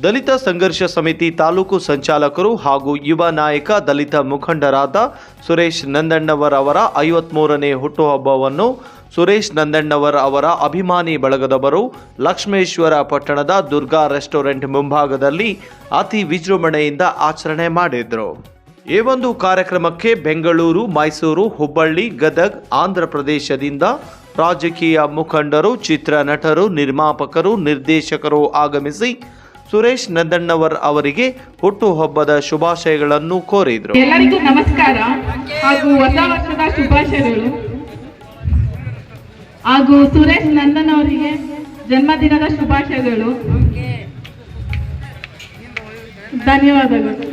ದಲಿತ ಸಂಘರ್ಷ ಸಮಿತಿ ತಾಲೂಕು ಸಂಚಾಲಕರು ಹಾಗೂ ಯುವ ನಾಯಕ ದಲಿತ ಮುಖಂಡರಾದ ಸುರೇಶ್ ನಂದಣ್ಣವರ್ ಅವರ 53ನೇ ಹುಟ್ಟುಹಬ್ಬವನ್ನು ಸುರೇಶ್ ನಂದಣ್ಣವರ್ ಅವರ ಅಭಿಮಾನಿ ಬಳಗದವರು ಲಕ್ಷ್ಮೇಶ್ವರ ಪಟ್ಟಣದ ದುರ್ಗಾ ರೆಸ್ಟೋರೆಂಟ್ ಮುಂಭಾಗದಲ್ಲಿ ಅತಿ ವಿಜೃಂಭಣೆಯಿಂದ ಆಚರಣೆ ಮಾಡಿದರು. ಈ ಒಂದು ಕಾರ್ಯಕ್ರಮಕ್ಕೆ ಬೆಂಗಳೂರು, ಮೈಸೂರು, ಹುಬ್ಬಳ್ಳಿ, ಗದಗ್, ಆಂಧ್ರ ಪ್ರದೇಶದಿಂದ ರಾಜಕೀಯ ಮುಖಂಡರು, ಚಿತ್ರ ನಟರು, ನಿರ್ಮಾಪಕರು, ನಿರ್ದೇಶಕರು ಆಗಮಿಸಿ ಸುರೇಶ್ ನಂದಣ್ಣವರ್ ಅವರಿಗೆ ಹುಟ್ಟುಹಬ್ಬದ ಶುಭಾಶಯಗಳನ್ನು ಕೋರಿದರು. ಎಲ್ಲರಿಗೂ ನಮಸ್ಕಾರ ಹಾಗೂ ಹೊಸ ವರ್ಷದ ಶುಭಾಶಯಗಳು. ಹಾಗೂ ಸುರೇಶ್ ನಂದನ್ ಅವರಿಗೆ ಜನ್ಮದಿನದ ಶುಭಾಶಯಗಳು. ಧನ್ಯವಾದಗಳು.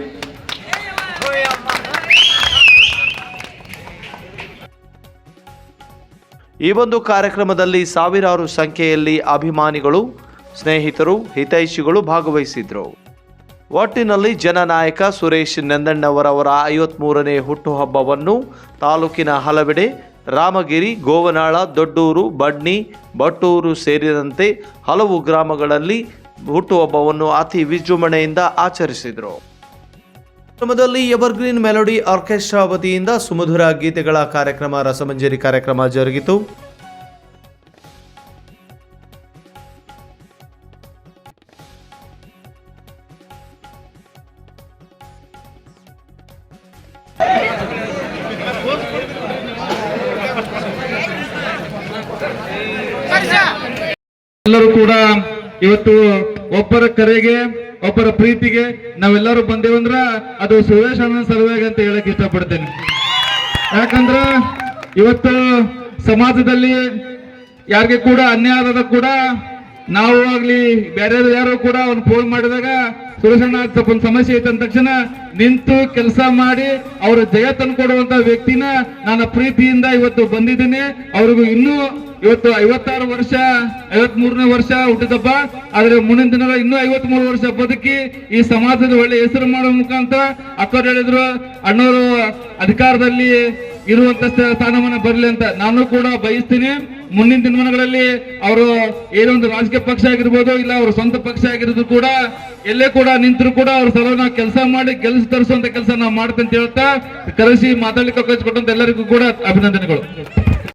ಈ ಒಂದು ಕಾರ್ಯಕ್ರಮದಲ್ಲಿ ಸಾವಿರಾರು ಸಂಖ್ಯೆಯಲ್ಲಿ ಅಭಿಮಾನಿಗಳು, ಸ್ನೇಹಿತರು, ಹಿತೈಷಿಗಳು ಭಾಗವಹಿಸಿದ್ರು. ಒಟ್ಟಿನಲ್ಲಿ ಜನನಾಯಕ ಸುರೇಶ್ ನಂದಣ್ಣವರವರ 53ನೇ ಹುಟ್ಟುಹಬ್ಬವನ್ನು ತಾಲೂಕಿನ ಹಲವೆಡೆ ರಾಮಗಿರಿ, ಗೋವನಾಳ, ದೊಡ್ಡೂರು, ಬಡ್ನಿ, ಬಟ್ಟೂರು ಸೇರಿದಂತೆ ಹಲವು ಗ್ರಾಮಗಳಲ್ಲಿ ಹುಟ್ಟುಹಬ್ಬವನ್ನು ಅತಿ ವಿಜೃಂಭಣೆಯಿಂದ ಆಚರಿಸಿದರು. ಕಾರ್ಯಕ್ರಮದಲ್ಲಿ ಎವರ್ಗ್ರೀನ್ ಮೆಲೋಡಿ ಆರ್ಕೆಸ್ಟ್ರಾ ವತಿಯಿಂದ ಸುಮಧುರ ಗೀತೆಗಳ ಕಾರ್ಯಕ್ರಮ, ರಸಮಂಜರಿ ಕಾರ್ಯಕ್ರಮ ಜರುಗಿತು. ಎಲ್ಲರೂ ಕೂಡ ಇವತ್ತು ಒಬ್ಬರ ಕರೆಗೆ, ಒಬ್ಬರ ಪ್ರೀತಿಗೆ ನಾವೆಲ್ಲರೂ ಬಂದೇವಂದ್ರ ಅದು ಸುರೇಶ್ ಅಣ್ಣನ ಸಲುವಾಗಿ ಅಂತ ಹೇಳಕ್ ಇಷ್ಟಪಡ್ತೇನೆ. ಯಾಕಂದ್ರ ಇವತ್ತು ಸಮಾಜದಲ್ಲಿ ಯಾರಿಗೆ ಕೂಡ ಅನ್ಯಾಯ ಆದಾಗ ಕೂಡ ನಾವು ಆಗ್ಲಿ ಬೇರೆ ಯಾರು ಕೂಡ ಅವ್ನು ಫೋನ್ ಮಾಡಿದಾಗ ಸುರೇಶ್ ಅಣ್ಣ ಸ್ವಲ್ಪ ಒಂದು ಸಮಸ್ಯೆ ಐತೆ ಅಂದ ತಕ್ಷಣ ನಿಂತು ಕೆಲಸ ಮಾಡಿ ಅವ್ರ ಜಯ ತಂದ್ಕೊಡುವಂತ ವ್ಯಕ್ತಿನ ನಾನು ಪ್ರೀತಿಯಿಂದ ಇವತ್ತು ಬಂದಿದ್ದೀನಿ. ಅವ್ರಿಗೂ ಇನ್ನೂ ಇವತ್ತು 56 ವರ್ಷ, 53ನೇ ವರ್ಷ ಹುಟ್ಟಿದಬ್ಬ. ಆದ್ರೆ ಮುಂದಿನ ದಿನ ಇನ್ನೂ 53 ವರ್ಷ ಬದುಕಿ ಈ ಸಮಾಜದ ಒಳ್ಳೆ ಹೆಸರು ಮಾಡುವ ಮುಖಾಂತರ ಅಕ್ಕವ್ರು ಹೇಳಿದ್ರು ಅಣ್ಣವರು ಅಧಿಕಾರದಲ್ಲಿ ಇರುವಂತ ಸ್ಥಾನಮಾನ ಬರಲಿ ಅಂತ ನಾನು ಕೂಡ ಬಯಸ್ತೀನಿ. ಮುಂದಿನ ದಿನಮಾನಗಳಲ್ಲಿ ಅವರು ಏನೊಂದು ರಾಜಕೀಯ ಪಕ್ಷ ಆಗಿರ್ಬೋದು, ಇಲ್ಲ ಅವ್ರ ಸ್ವಂತ ಪಕ್ಷ ಆಗಿರೋದು ಕೂಡ ಎಲ್ಲೇ ಕೂಡ ನಿಂತರೂ ಕೂಡ ಅವ್ರ ಸಲ ನಾವು ಕೆಲಸ ಮಾಡಿ ಗೆಲ್ಸಿ ತರಿಸುವಂತ ಕೆಲಸ ನಾವು ಮಾಡ್ತೇವೆ ಅಂತ ಹೇಳ್ತಾ ಕರೆಸಿ ಮಾತಾಡ್ಲಿಕ್ಕೆ ಅವಕಾಶ ಕೊಟ್ಟಂತ ಎಲ್ಲರಿಗೂ ಕೂಡ ಅಭಿನಂದನೆಗಳು.